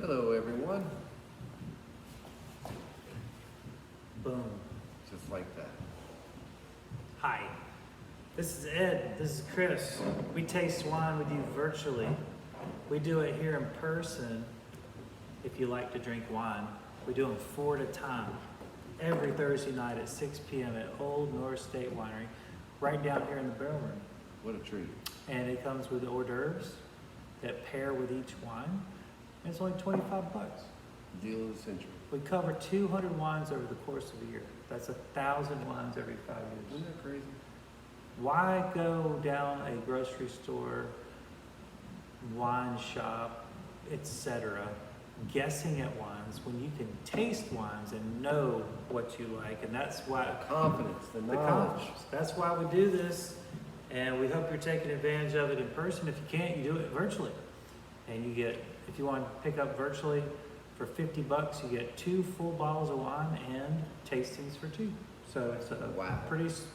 Hello, everyone. Boom. Just like that. Hi, this is Ed, this is Chris. We taste wine with you virtually. We do it here in person if you like to drink wine. We do them 4 at a time, every Thursday night at 6 p.m. at Old North State Winery, right down here in the barrel room. What a treat. And it comes with hors d'oeuvres that pair with each wine. And it's only 25 bucks. Deal of the century. We cover 200 wines over the course of a year. That's 1,000 wines every 5 years. Isn't that crazy? Why go down a grocery store, wine shop, etc., guessing at wines when you can taste wines and know what you like? And that's why The confidence, the the knowledge. confidence. That's why we do this, and we hope you're taking advantage of it in person. If you can't, you do it virtually, and you get, if you want to pick up virtually for 50 bucks, you get 2 full bottles of wine and tastings for 2. So it's a Wow.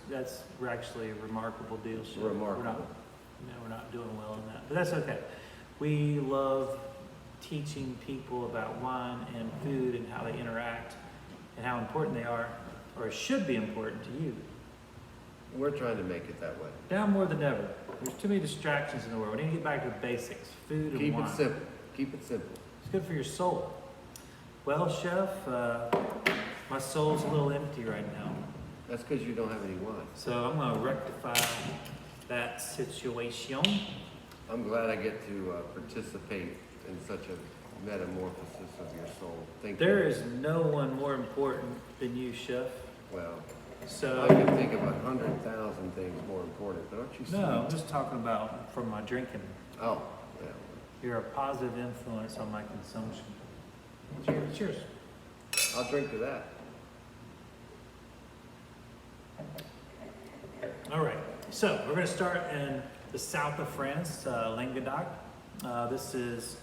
that's actually a remarkable deal. So Remarkable. we're not doing well in that, but that's okay. We love teaching people about wine and food and how they interact and how important they are, or should be important to you. We're trying to make it that way. Now more than ever. There's too many distractions in the world. We need to get back to the basics, food and Keep wine. it simple. Keep it simple. It's good for your soul. Well, Chef, my soul's a little empty right now. That's because you don't have any wine. So I'm going to rectify that situation. I'm glad I get to participate in such a metamorphosis of your soul. Thank you. There is no one more important than you, Chef. Well, So, I can think of 100,000 things more important, but aren't you sweet? no, I'm just talking about from my drinking. Oh, yeah. You're a positive influence on my consumption. Cheers. Cheers. I'll drink to that. All right, so we're going to start in the south of France, Languedoc. This is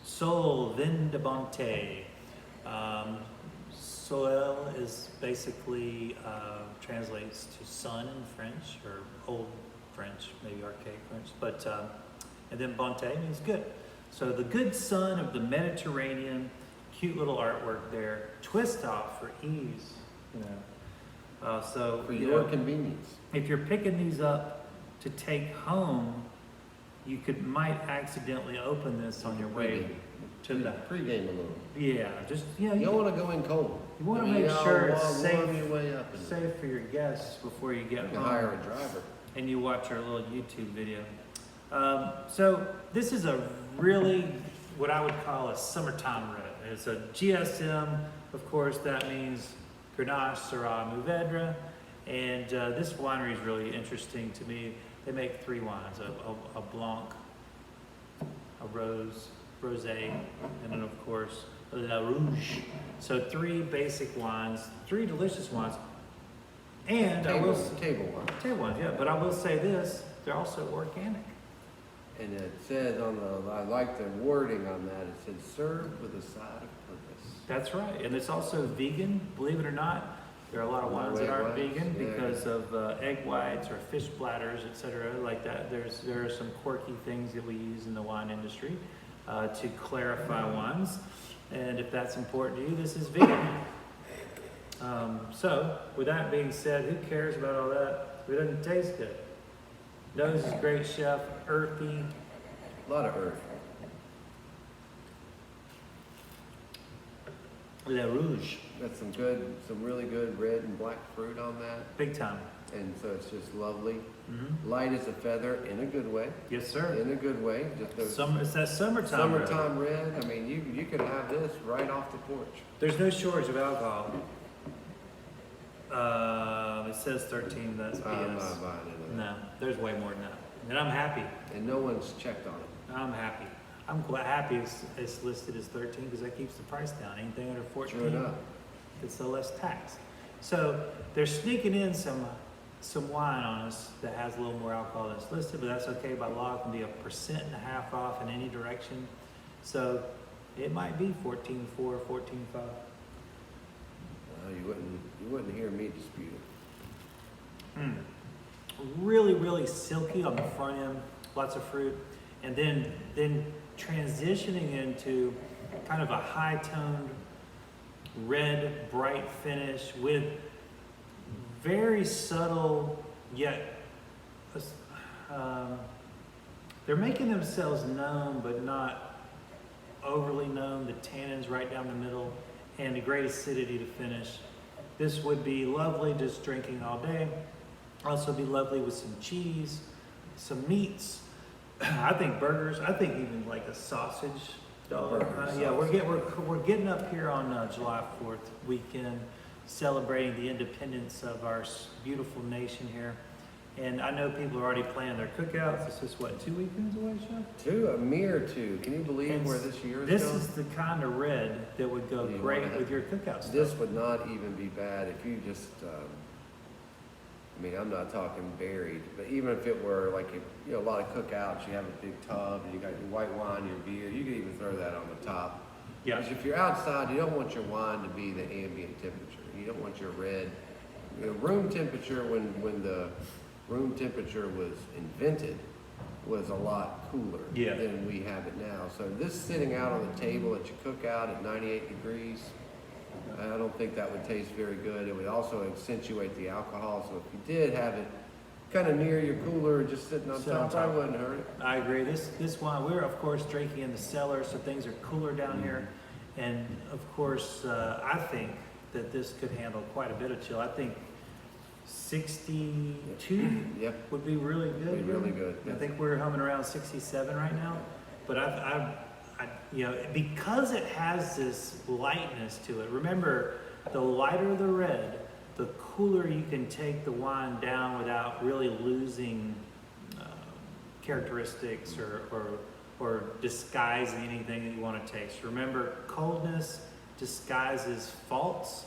Souleil de bonte. Souleil is basically translates to sun in French, or old French, maybe archaic French, but and then bonte means good. So the good sun of the Mediterranean, cute little artwork there, twist off for ease, you know. So For you your know, convenience. if you're picking these up to take home, you might accidentally open this on your way to the. Pre-game a little. Yeah, just You don't want to go in cold. you want to I mean, make sure it's warm safe, your way up. And safe for your guests before you you get can home hire a driver. and you watch our little YouTube video. So this is a really what I would call a summertime red. It's a GSM, of course. That means Grenache, Syrah, Mourvedre. And this winery is really interesting to me. They make 3 wines: a Blanc, a Rosé, and then of course La Rouge. So 3 basic wines, 3 delicious wines. And I will Table one. table wines, yeah. But I will say this: they're also organic. And it says on the, I like the wording on that, it says served with a side of purpose. That's right, and it's also vegan. Believe it or not, there are a lot of wines that Egg aren't whites, vegan yeah. because of egg whites or fish bladders, etc. Like that. There are some quirky things that we use in the wine industry to clarify wines, and if that's important to you, this is vegan. So, with that being said, who cares about all that? It doesn't taste good. Nose is great, Chef. Earthy. A lot of earth. La Rouge, Got some really good red and black fruit on that. big time. And so it's just lovely. Mm-hmm. Light as a feather in a good way. Yes, sir. In a good way. Just those It's that summertime. red. summertime red. I mean, you could have this right off the porch. There's no shortage of alcohol. It says 13, that's I'm BS. not buying into that. No, there's way more than that. And I'm happy. And no one's checked on it. I'm happy. I'm quite happy it's listed as 13 because that keeps the price down. Anything under 14, Sure enough. it's a less tax. So they're sneaking in some wine on us that has a little more alcohol than it's listed, but that's okay by law. It can be 1.5% off in any direction. So it might be 14.4, 14.5. You wouldn't hear me dispute it. Really, really silky on the front end, lots of fruit, and then transitioning into kind of a high-toned red, bright finish with very subtle yet they're making themselves known but not overly known. The tannins right down the middle and a great acidity to finish. This would be lovely just drinking all day. Also be lovely with some cheese, some meats. I think burgers. I think even like a sausage dog. Yeah, we're getting up here on July 4th weekend, celebrating the independence of our beautiful nation here. And I know people are already planning their cookouts. This is what, 2 weekends away, Chef? A mere 2. Can you believe where this year is going? This is the kind of red that would go great with your cookout stuff. This would not even be bad if you just, I mean, I'm not talking buried, but even if it were like, a lot of cookouts, you have a big tub, and you got your white wine, your beer, you could even throw that on the top. Yeah. Because if you're outside, you don't want your wine to be the ambient temperature. You don't want your red, room temperature when the room temperature was invented was a lot cooler than we have it now. So this sitting out on the table at your cookout at 98 degrees, I don't think that would taste very good. It would also accentuate the alcohol. So if you did have it kind of near your cooler, just sitting on top, I wouldn't hurt it. I agree. This wine, we're of course drinking in the cellar, so things are cooler down here. And of course, I think that this could handle quite a bit of chill. I think 62 would be really good. Be really good. I think we're humming around 67 right now. But I because it has this lightness to it. Remember, the lighter the red, the cooler you can take the wine down without really losing characteristics or disguising anything that you want to taste. Remember, coldness disguises faults.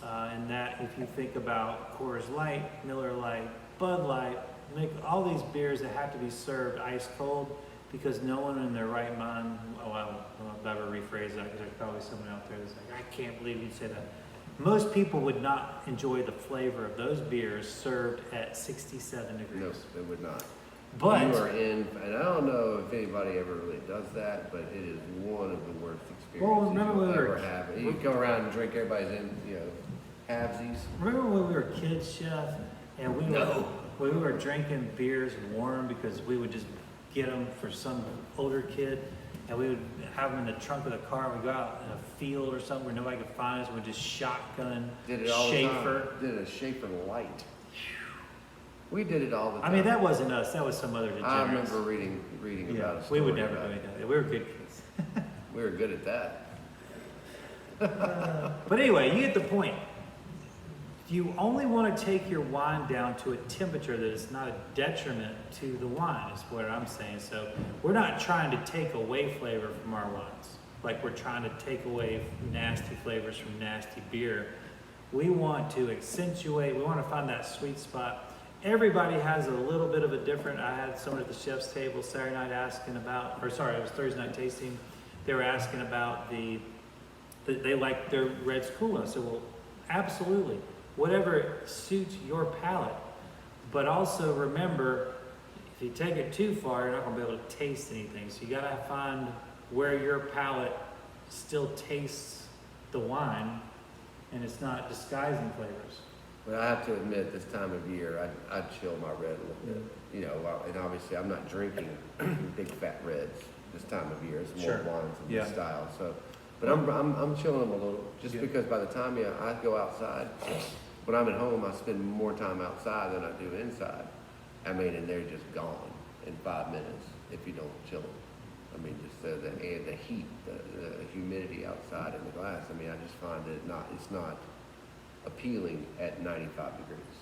And that if you think about Coors Light, Miller Lite, Bud Light, all these beers that have to be served ice cold because no one in their right mind, I'll never rephrase that because there's probably someone out there that's like, I can't believe you'd say that. Most people would not enjoy the flavor of those beers served at 67 degrees. No, they would not. But you are in, and I don't know if anybody ever really does that, but it is one of the worst experiences you'll ever have. You go around and drink everybody's halvesies. Remember when we were kids, Chef, and we were drinking beers warm because we would just get them for some older kid, and we would have them in the trunk of the car, and we'd go out in a field or something where nobody could find us, and we'd just shotgun Did it all Schaefer. The time. Did a Schaefer Light. We did it all the time. I mean, that wasn't us. That was some other degenerates. I remember reading about a story. We would never do anything. We were good kids. We were good at that. But anyway, you get the point. You only want to take your wine down to a temperature that is not a detriment to the wine, is what I'm saying. So we're not trying to take away flavor from our wines, like we're trying to take away nasty flavors from nasty beer. We want to accentuate, we want to find that sweet spot. Everybody has a little bit of a different, I had someone at the chef's table Saturday night asking about, it was Thursday night tasting, they were asking about they like their reds cool. I said, well, absolutely. Whatever suits your palate. But also remember, if you take it too far, you're not going to be able to taste anything. So you got to find where your palate still tastes the wine and it's not disguising flavors. But I have to admit, this time of year, I'd chill my red a little bit. And obviously I'm not drinking big fat reds this time of year. It's more wines of this style. So, but I'm chilling them a little, just because by the time I go outside, when I'm at home, I spend more time outside than I do inside. I mean, and they're just gone in 5 minutes if you don't chill them. I mean, just the heat, the humidity outside in the glass. I mean, I just find that it's not appealing at 95 degrees.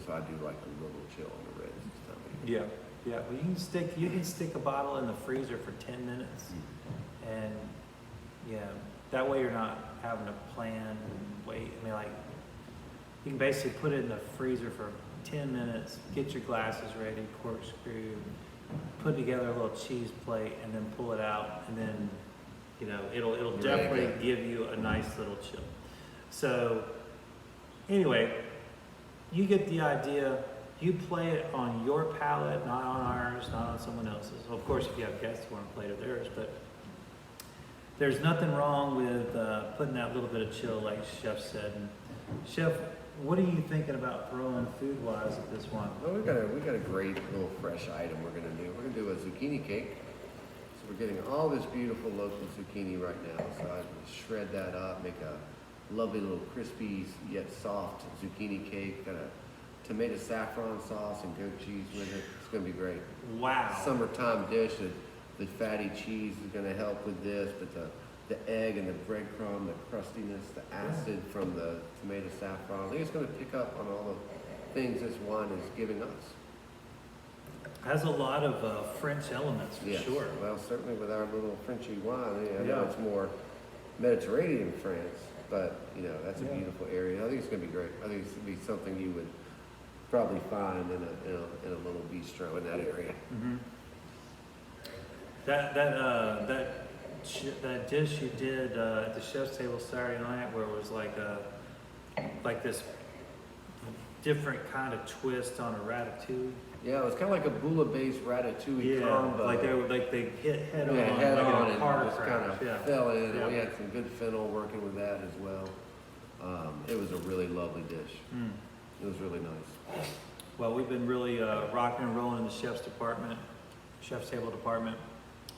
So I do like a little chill on the reds this time of year. Yeah. Well, you can stick a bottle in the freezer for 10 minutes, and that way you're not having to plan and wait. I mean, like, you can basically put it in the freezer for 10 minutes, get your glasses ready, corkscrew, put together a little cheese plate, and then pull it out, and then it'll definitely give you a nice little chill. So anyway, you get the idea. You play it on your palate, not on ours, not on someone else's. Of course, if you have guests who want to play to theirs, but there's nothing wrong with putting that little bit of chill, like Chef said. And Chef, what are you thinking about throwing food-wise at this one? Well, we got a great little fresh item we're gonna do. We're gonna do a zucchini cake. So we're getting all this beautiful local zucchini right now. So I shred that up, make a lovely little crispy yet soft zucchini cake. Got a tomato saffron sauce and goat cheese with it. It's gonna be great. Wow. Summertime dish. The fatty cheese is gonna help with this, but the egg and the breadcrumb, the crustiness, the acid from the tomato saffron. I think it's going to pick up on all the things this wine is giving us. Has a lot of French elements, for Yes. sure. Well, certainly with our little Frenchy wine, I know Yeah. it's more Mediterranean France, but that's a beautiful area. I think it's going to be great. I think it's going to be something you would probably find in a little bistro in that area. Mm-hmm. That dish you did at the chef's table Saturday night, where it was like this different kind of twist on a ratatouille. Yeah, it was kind of like a bouillabaisse ratatouille combo. like they hit head on, head like on, in a and car just crash. kind of Yeah. fell in. Yeah. And we had some good fennel working with that as well. It was a really lovely dish. Mm. It was really nice. Well, we've been really rocking and rolling in the chef's table department.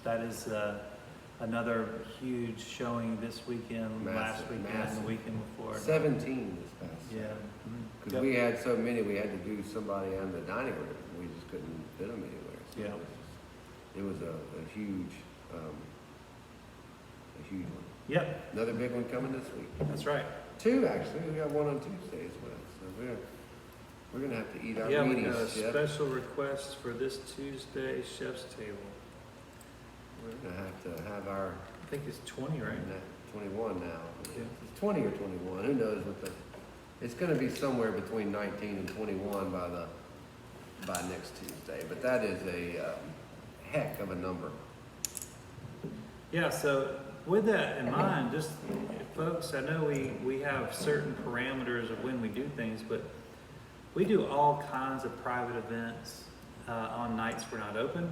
That is another huge showing this weekend, last weekend, and the weekend before. 17 this past. Yeah. Because we had so many, we had to do somebody on the dining room. We just couldn't fit them anywhere. So Yeah. it was a huge one. Yep, Another big one coming this week. that's right. 2 actually. We got one on Tuesday as well. So we're gonna have to eat our Yeah, we meaties. got a special request for this Tuesday chef's table. We're gonna have to have our I think it's 20, right? 21 now. Yeah. It's 20 or 21. Who knows what it's going to be somewhere between 19 and 21 by next Tuesday. But that is a heck of a number. Yeah, so with that in mind, just folks, I know we have certain parameters of when we do things, but we do all kinds of private events on nights we're not open.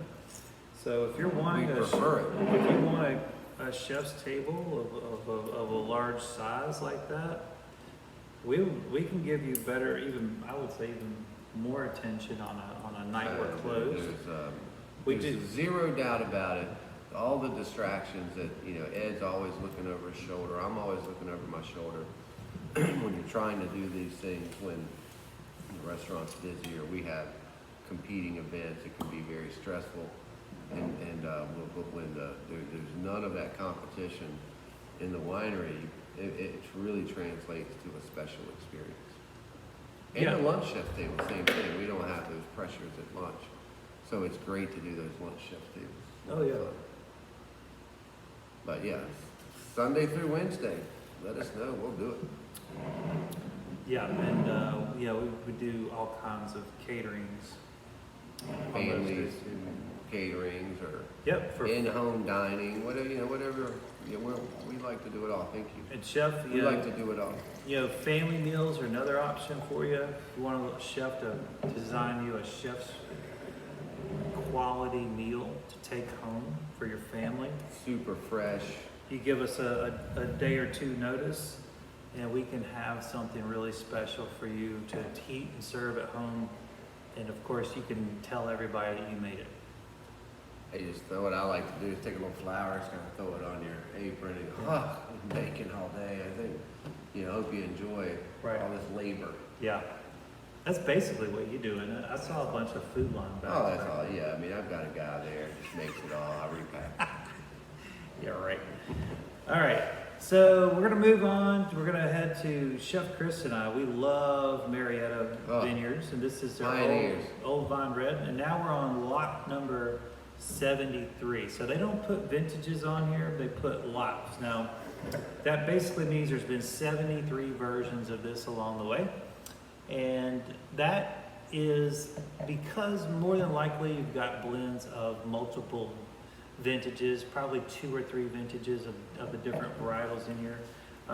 So if you're wanting We prefer it. if you want a chef's table of a large size like that, we can give you better, even I would say even more attention on a night we're closed. There's zero doubt about it. All the distractions that Ed's always looking over his shoulder. I'm always looking over my shoulder when you're trying to do these things. When the restaurant's busy or we have competing events, it can be very stressful. And when there's none of that competition in the winery, it really translates to a special experience. And Yeah. the lunch chef table, same thing. We don't have those pressures at lunch, so it's great to do those lunch chef tables. Oh, yeah. But yeah, Sunday through Wednesday, let us know. We'll do it. Yeah, and we do all kinds of caterings. on those Families, days. caterings, or Yep, for in-home dining, whatever. We like to do it all. Thank you. and chef, We like to do it all. family meals are another option for you. If you want a chef to design you a chef's quality meal to take home for your family, Super fresh. you give us a day or two notice, and we can have something really special for you to heat and serve at home. And of course, you can tell everybody that you made it. What I like to do is take a little flour, just kind of throw it on your apron, and baking all day. I think, hope you enjoy Right. all this labor. Yeah, that's basically what you do. And I saw a bunch of food line back Oh, that's there. all. Yeah, I mean, I've got a guy there, just makes it all. I repack. Yeah, right. All right, so we're gonna move on. We're gonna head to Chef Chris and I. We love Marietta Vineyards, and this is their Pioneers. old vine red. And now we're on lot number 73. So they don't put vintages on here; they put lots. Now, that basically means there's been 73 versions of this along the way, and that is because more than likely you've got blends of multiple vintages, probably 2 or 3 vintages of the different varietals in here.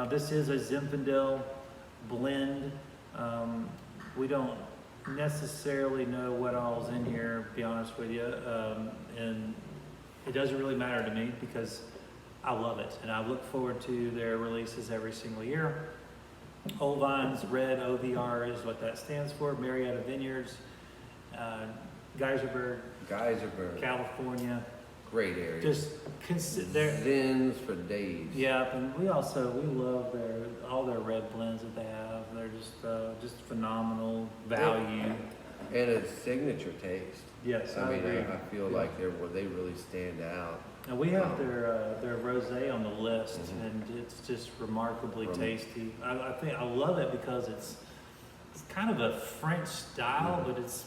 This is a Zinfandel blend. We don't necessarily know what all's in here, to be honest with you. And it doesn't really matter to me because I love it, and I look forward to their releases every single year. Old Vines Red OVR is what that stands for. Marietta Vineyards, Geyserberg, California. Great area. Just they're Zins for days. yeah, and we love all their red blends that they have. They're just phenomenal value. And it's signature taste. Yes, I mean, agree. I feel like they really stand out. And we have their rosé on the list, and it's just remarkably From- tasty. I think I love it because it's kind of a French style, but it's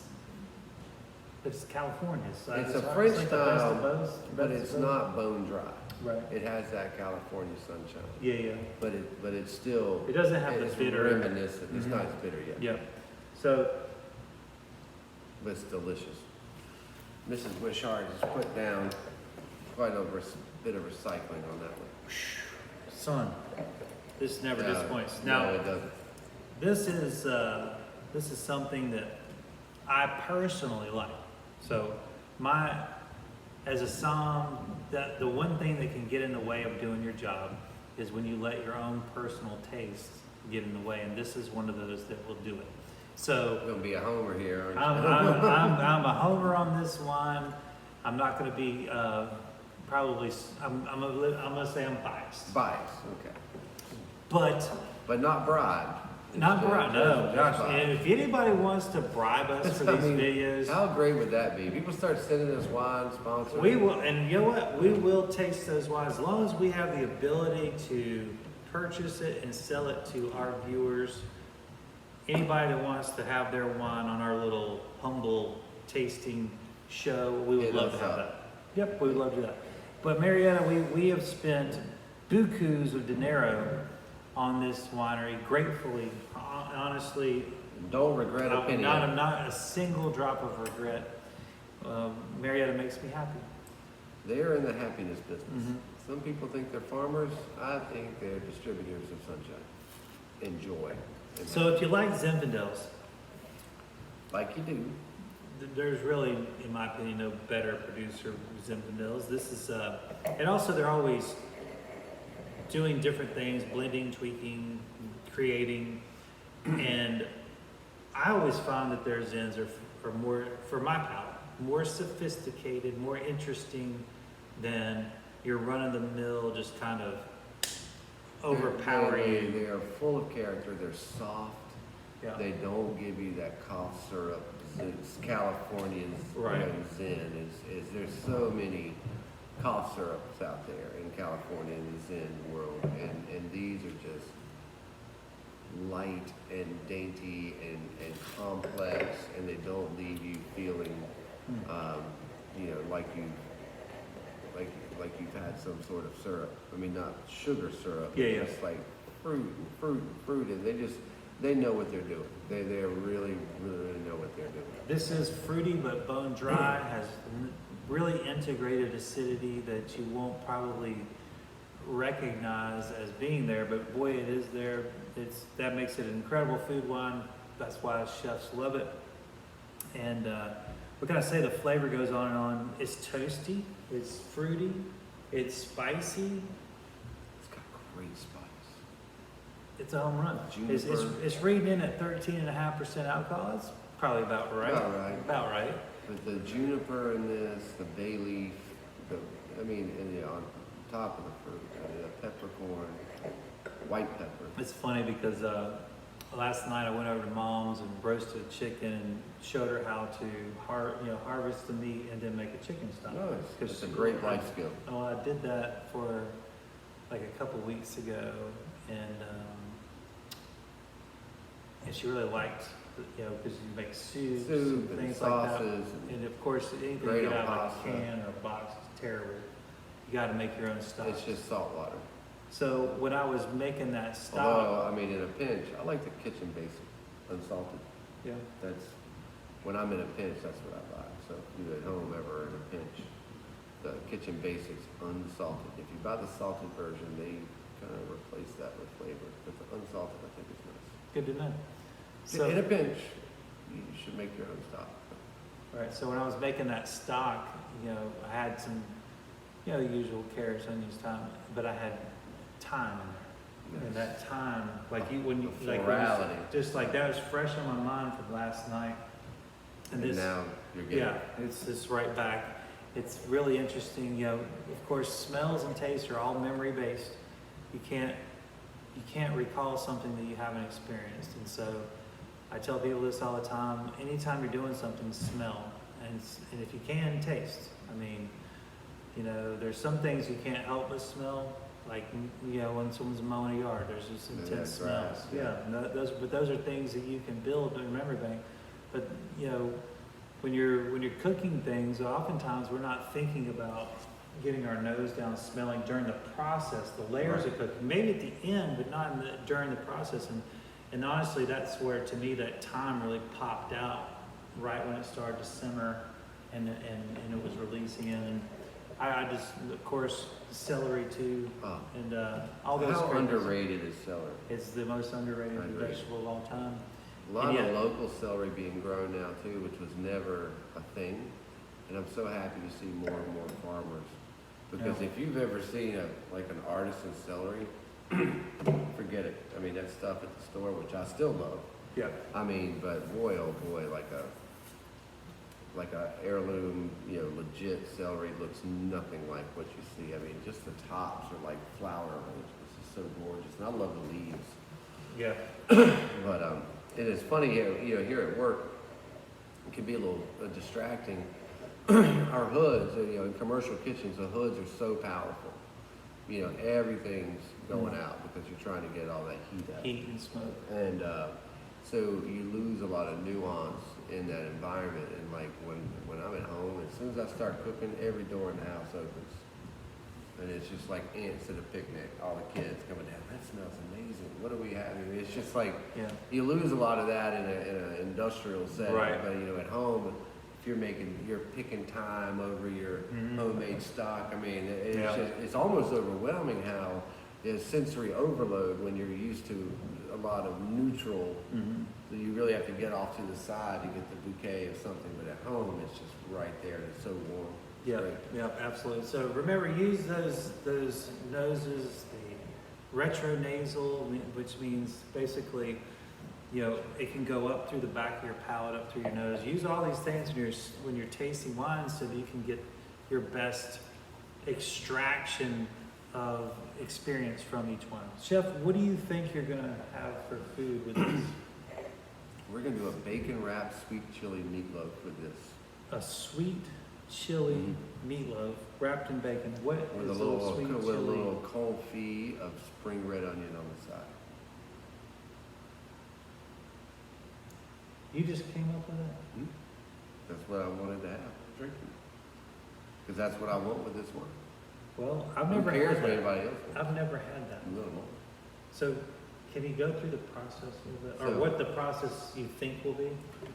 California. So It's a like French the best style, of both, but best it's of both. not bone dry. Right. It has that California sunshine. Yeah. But it's still. It doesn't have the it's bitter. reminiscent. It's Mhm. not as bitter yet. Yeah. So But it's delicious. Mrs. Wishart has put down quite a bit of recycling on that one. son, this never Yeah, disappoints. no, Now, it doesn't. this is something that I personally like. So as a som, the one thing that can get in the way of doing your job is when you let your own personal taste get in the way, and this is one of those that will do it. So You're gonna be a homer here, aren't you? I'm a homer on this one. I'm not going to be probably. I'm gonna say I'm biased, Bias, okay. but But not bribed. not Just- bribe. No, just gosh. biased. And if anybody wants to bribe us for I these mean, videos, How great would that be? People start sending us wine sponsors. we will. And you know what? We will taste those wines as long as we have the ability to purchase it and sell it to our viewers. Anybody that wants to have their wine on our little humble tasting show, we would Hit love to us have up. that. Yep, we would love to do that. But Marietta, we have spent bukus of dinero on this winery. Gratefully, honestly, Don't regret a penny. not a single drop of regret. Marietta makes me happy. They're in the happiness business. Mhm. Some people think they're farmers. I think they're distributors of sunshine. Enjoy. So if you like Zinfandels, Like you do. there's really, in my opinion, no better producer of Zinfandels. This is, and also they're always doing different things, blending, tweaking, creating, and I always found that their Zins are more, for my palate, more sophisticated, more interesting than your run-of-the-mill, just kind of overpowering. They are full of character. They're soft. Yeah. They don't give you that cough syrup. It's California's Right. Zen. There's so many cough syrups out there in California in the Zen world, and these are just light and dainty and complex, and they don't leave you feeling, like you've had some sort of syrup. I mean, not sugar syrup. Yeah, but yeah. Just like fruit, and they know what they're doing. They really know what they're doing. This is fruity but bone dry, has really integrated acidity that you won't probably recognize as being there, but boy, it is there. That makes it an incredible food wine. That's why chefs love it. And what can I say? The flavor goes on and on. It's toasty, it's fruity, it's spicy. It's got great spice. It's a home run. Juniper. It's reading in at 13.5% alcohol. It's probably about right. About right. About right. But the juniper in this, the bay leaf, and on top of the fruit, the peppercorn, white pepper. It's funny because last night I went over to Mom's and roasted chicken and showed her how to harvest the meat and then make a chicken stock. Nice. It's a great life skill. Oh, I did that for like a couple weeks ago, and she really liked, because you make soups and and things like that. sauces. And of course, anything you great get out of pasta. a can or a box is terrible. You got to make your own stock. It's just salt water. So when I was making that stock, Although, in a pinch, I like the kitchen basic, unsalted. yeah. That's, when I'm in a pinch, that's what I buy. So if you're at home ever in a pinch, the kitchen basics unsalted. If you buy the salted version, they kind of replace that with flavor. But the unsalted, I think is nice. Good to know. In a pinch, you should make your own stock. Right. So when I was making that stock, I had some, you know, the usual carrots, onions, thyme, but I had thyme in there. And that thyme, like you, when you, like, just like that was fresh on my mind from last night. And now you're getting it's right back. It's really interesting, you know, of course, smells and tastes are all memory based. You can't recall something that you haven't experienced. And so I tell people this all the time, anytime you're doing something, smell. And if you can, taste. I mean, you know, there's some things you can't help but smell, like, you know, when someone's mowing a yard, there's just intense smells. But those are things that you can build and remember things. But, you know, when you're cooking things, oftentimes we're not thinking about getting our nose down, smelling during the process, the layers of cooking. Maybe at the end, but not during the process. And honestly, that's where, to me, that time really popped out right when it started to simmer and it was releasing in. And I just, of course, celery too, and all those. How underrated is celery? It's the most underrated vegetable of all time. A lot of local celery being grown now too, which was never a thing. And I'm so happy to see more and more farmers. Because if you've ever seen like an artisan celery, forget it. I mean, that stuff at the store, which I still love. Yeah. I mean, but boy, oh boy, like a heirloom, you know, legit celery looks nothing like what you see. I mean, just the tops are like flower, which is so gorgeous. And I love the leaves. Yeah. But it is funny, you know, here at work, it can be a little distracting. Our hoods, you know, in commercial kitchens, the hoods are so powerful. You know, everything's going out because you're trying to get all that heat out. Heat and smoke. And so you lose a lot of nuance in that environment. And like when I'm at home, as soon as I start cooking, every door in the house opens. And it's just like ants at a picnic, all the kids coming down. That smells amazing. What are we having? It's just like, you lose a lot of that in an industrial setting. Right. But you know, at home, if you're picking thyme over your homemade stock. I mean, it's almost overwhelming how there's sensory overload when you're used to a lot of neutral. So you really have to get off to the side to get the bouquet of something. But at home, it's just right there. And it's so warm. Yeah, absolutely. So remember, use those noses, the retronasal, which means basically, you know, it can go up through the back of your palate, up through your nose. Use all these things when you're tasting wine so that you can get your best extraction of experience from each one. Chef, what do you think you're gonna have for food with this? We're gonna do a bacon wrapped sweet chili meatloaf with this. A sweet chili meatloaf wrapped in bacon. What with is a little sweet with chili? a little confit of spring red onion on the side. You just came up with that? That's what I wanted to have drinking. Because that's what I want with this one. Well, I've Who never cares had what that. anybody else wants? I've never had that. A little more. So, can you go through the process a little bit, or So- what the process you think will be?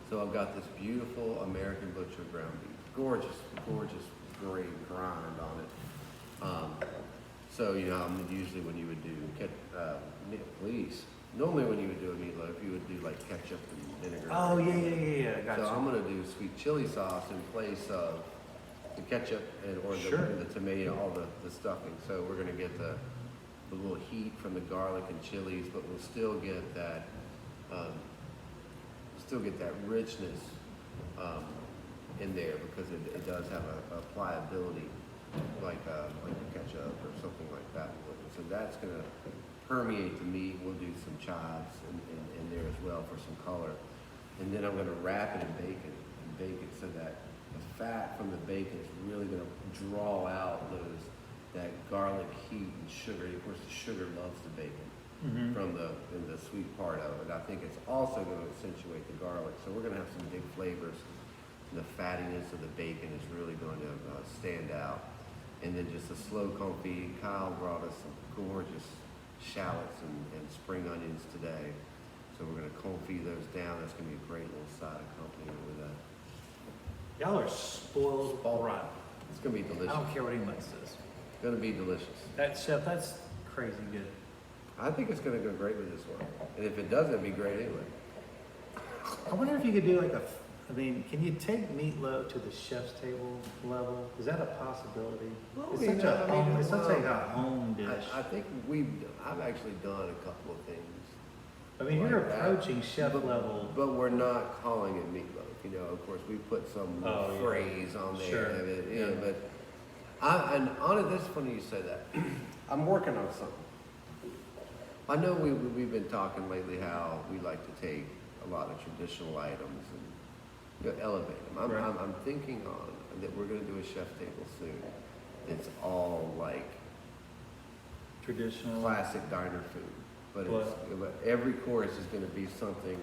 So I've got this beautiful American butcher ground beef. Gorgeous, gorgeous, great grind on it. So, you know, usually when you would do, normally when you would do a meatloaf, you would do like ketchup and vinegar. Oh, yeah, gotcha. So I'm gonna do sweet chili sauce in place of the ketchup or the tomato, all the stuffing. So we're gonna get the little heat from the garlic and chilies, but we'll still get that richness in there because it does have a pliability like a ketchup or something like that. So that's gonna permeate the meat. We'll do some chives in there as well for some color. And then I'm gonna wrap it in bacon and bake it so that the fat from the bacon is really gonna draw out that garlic heat and sugar. Of course, the sugar loves the bacon from the sweet part of it. I think it's also gonna accentuate the garlic. So we're gonna have some big flavors. And the fattiness of the bacon is really going to stand out. And then just a slow confit. Kyle brought us some gorgeous shallots and spring onions today. So we're going to confit those down. That's going to be a great little side accompaniment with that. Y'all are spoiled rotten. It's going to be delicious. I don't care what anyone says. It's going to be delicious. Chef, that's crazy good. I think it's going to go great with this one. And if it doesn't, it'd be great anyway. I wonder if you could do like I mean, can you take meatloaf to the chef's table level? Is that a possibility? Well, It's I mean, such a I mean, home, it's such like a well, home dish. I think I've actually done a couple of things. I mean, you're like that, approaching chef level. but we're not calling it meatloaf. You know, of course, we put some Oh, yeah. phrase on there. Sure. Yeah, Yeah. but and on it, that's funny you say that. I'm working on something. I know we've been talking lately how we like to take a lot of traditional items and elevate them. Right. I'm thinking on that we're going to do a chef table soon. It's all like Traditional. classic diner food, but What? every course is going to be something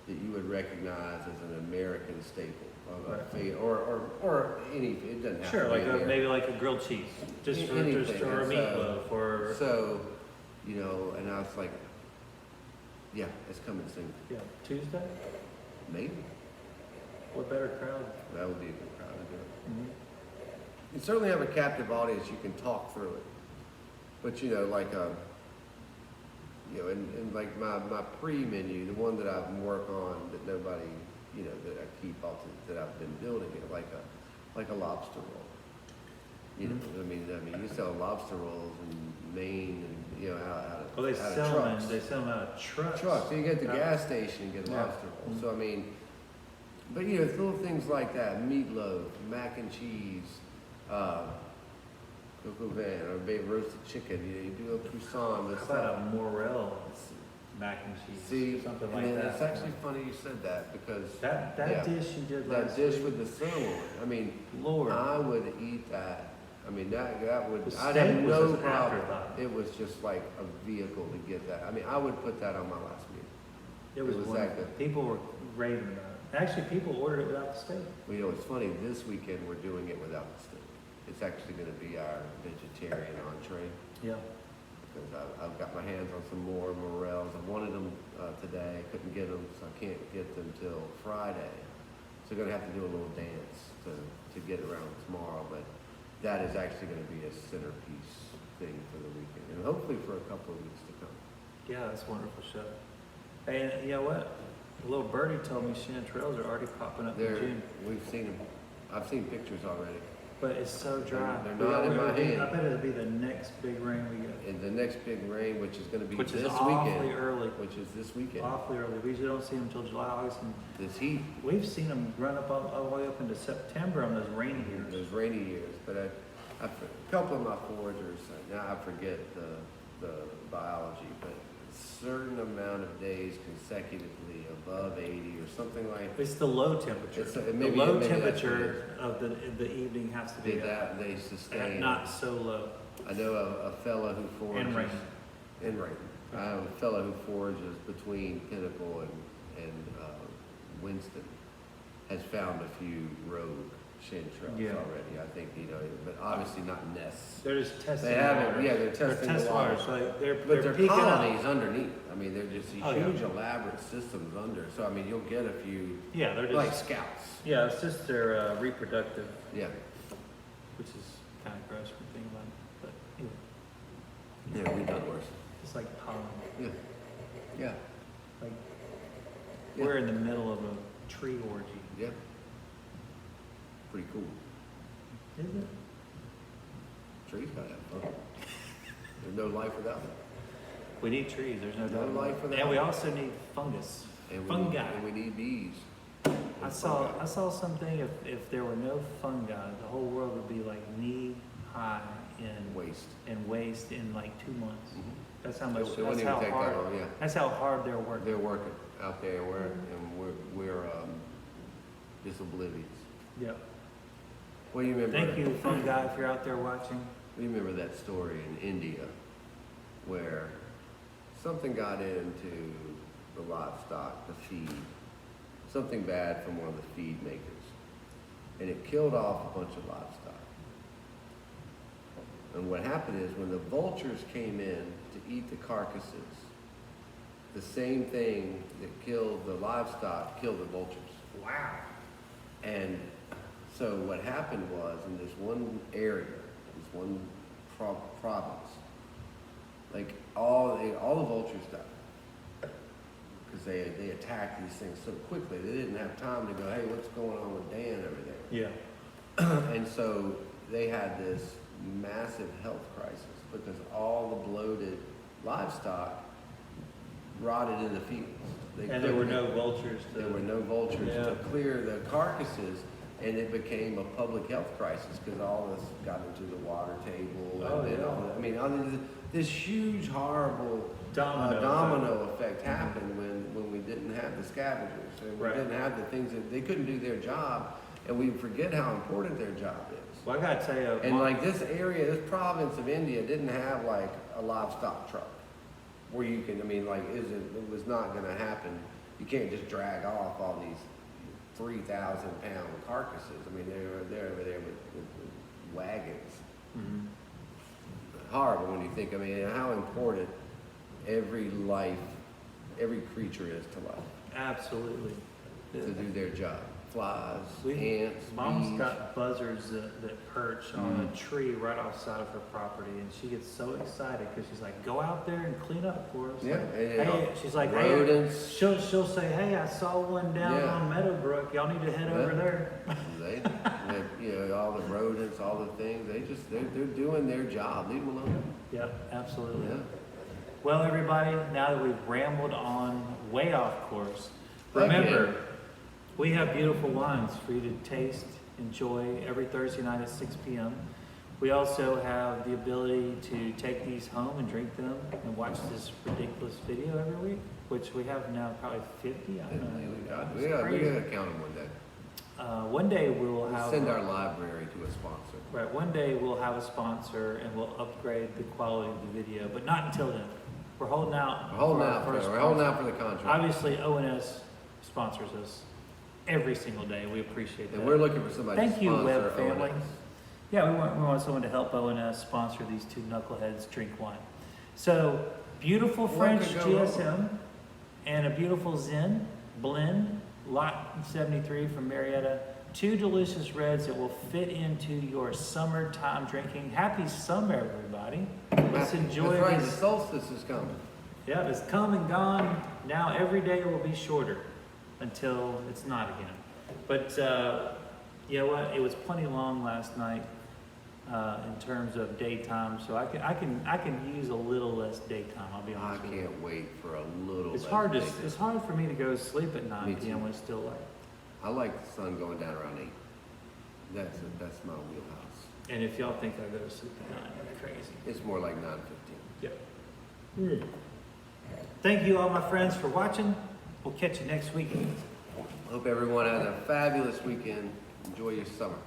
that you would recognize as an American staple of a Right. or any. It doesn't have Sure, to like be maybe like a grilled cheese, just for anything. or a And meatloaf or so, you know, and I was like, yeah, it's coming soon. yeah, Tuesday. Maybe What better crowd? that would be a good crowd to do it. Mhm. You certainly have a captive audience. You can talk through it, but you know, like you know, and like my pre-menu, the one that I've worked on that nobody, you know, that I keep off that I've been building it like a lobster roll. You know, I mean, you sell lobster rolls in Maine and you know out Oh, they of sell trucks. them. They sell them out of trucks. Trucks. So you get the Yeah. gas station and get a Yeah. lobster roll. Mhm. So I mean, but you know, it's little things like that: meatloaf, mac and cheese, coq au vin, or roasted chicken. You know, you do a croissant. How about a morel mac and cheese? See, something and like then that. it's actually funny you said that because that yeah, dish you did that last dish week, with the sirloin. I mean, Lord, I would eat that. I mean, that would. The I'd steak have was no an problem. afterthought. It was just like a vehicle to get that. I mean, I would put that on my last meal. it was that wonderful. good. People were raving about it. Actually, people ordered it without the steak. Well, you know, it's funny. This weekend we're doing it without the steak. It's actually going to be our vegetarian entree Yeah. because I've got my hands on some more morels. I wanted them today. I couldn't get them, so I can't get them till Friday. So we're going to have to do a little dance to get around tomorrow. But that is actually going to be a centerpiece thing for the weekend, and hopefully for a couple of weeks to come. Yeah, that's wonderful, chef. And you know what? A little birdie told me chanterelles are already popping up in June. We've seen them. I've seen pictures already. But it's so dry. They're not in my hand. I bet it'll be the next big rain we get. And the next big rain, which is going to be Which this is awfully weekend, early. which is this weekend, Awfully early. We usually don't see them until July, August, and this heat, we've seen them run up all the way up into September on those rainy years. those rainy years. But a couple of my foragers, now I forget the biology, but a certain amount of days consecutively above 80 or something like It's the low temperature. The maybe low that's what it temperature of the evening has to be that they sustain. not so low. I know a fellow who forages. And rain. And rain. I have a fellow who forages between Pinnacle and Winston. Has found a few rogue chanterelles Yeah. already. I think, you know, but obviously not nests. They're just testing. They the haven't, waters. yeah, they're testing the water. waters. So they're But they're peeking colonies up. underneath. I mean, they're just these Oh, yeah. huge elaborate systems under. So, I mean, you'll get a few, Yeah, they're like just. scouts. Yeah, it's just their reproductive, Yeah. which is kind of gross when you think about it. But anyway, Yeah, we've done worse. it's like pollen. Yeah. Yeah. Like Yeah. we're in the middle of a tree orgy. Yeah. Pretty cool. Is it? Trees gotta have fun. There's no life without them. We need trees. There's no No doubt. life without And we them. also need fungus. And we Fungi. Need, and we need bees. I saw something. If there were no fungi, the whole world would be like knee high in Waste. waste in like 2 months. Mhm. That's how much. It wouldn't That's even how take hard. that long, yeah. That's how hard they're working. They're working out there, we're just oblivious. Yeah. Well, you remember? Thank you, fungi, if you're out there watching. You remember that story in India where something got into the livestock, the feed, something bad from one of the feed makers, and it killed off a bunch of livestock. And what happened is when the vultures came in to eat the carcasses, the same thing that killed the livestock killed the vultures. Wow. And so what happened was in this one area, this one province, like all the vultures died. because they attacked these things so quickly. They didn't have time to go, hey, what's going on with Dan over there? Yeah. And so they had this massive health crisis because all the bloated livestock rotted in the fields. And there were no vultures There were no vultures to clear the carcasses, and it became a public health crisis because all this got into the water table. This huge, horrible domino effect happened when we didn't have the scavengers, and we didn't have the things that they couldn't do their job, and we forget how important their job is. Well, I gotta tell you, and like this area, this province of India didn't have like a livestock truck where you can, it was not going to happen. You can't just drag off all these 3,000-pound carcasses. They're over there with wagons. Mm-hmm. Horrible when you think, how important every life, every creature is to life. Absolutely. To do their job. Flies, ants, Mom's bees. got buzzards that perch on a tree right outside of her property, and she gets so excited because she's like, "Go out there and clean up for us." Yeah, hey, she's like, rodents. Hey, she'll say, "Hey, I saw one down on Meadowbrook. Y'all need to head over there." All the rodents, all the things. They're doing their job. Leave them alone. Yep, absolutely. Yeah. Well, everybody, now that we've rambled on way off course, remember. We have beautiful wines for you to taste, enjoy every Thursday night at 6 p.m. We also have the ability to take these home and drink them and watch this ridiculous video every week, which we have now probably 50. I don't know. We gotta count them one day. One day we'll have... Send our library to a sponsor. Right, one day we'll have a sponsor and we'll upgrade the quality of the video, but not until then. We're holding out. We're holding out for the contract. Obviously, ONS sponsors us every single day. We appreciate that. And we're looking for somebody to sponsor. Thank you, Web family. ONS. Yeah, we want someone to help ONS sponsor these two knuckleheads drink wine. So, beautiful French GSM and a beautiful Zen blend, Lot 73 from Marietta. Two delicious reds that will fit into your summertime drinking. Happy summer, everybody. Let's enjoy That's right, this. the solstice is coming. Yeah, it's come and gone. Now every day will be shorter until it's not again. But you know what? It was plenty long last night in terms of daytime, so I can use a little less daytime. I'll be honest with you. I can't wait for a little. It's less hard daytime. it's hard for me to go to sleep at 9 p.m. when it's still light. I like the sun going down around 8. That's my wheelhouse. And if y'all think I go to sleep at 9, that's crazy. It's more like 9:15. Yep. Thank you all my friends for watching. We'll catch you next week. Hope everyone has a fabulous weekend. Enjoy your summer.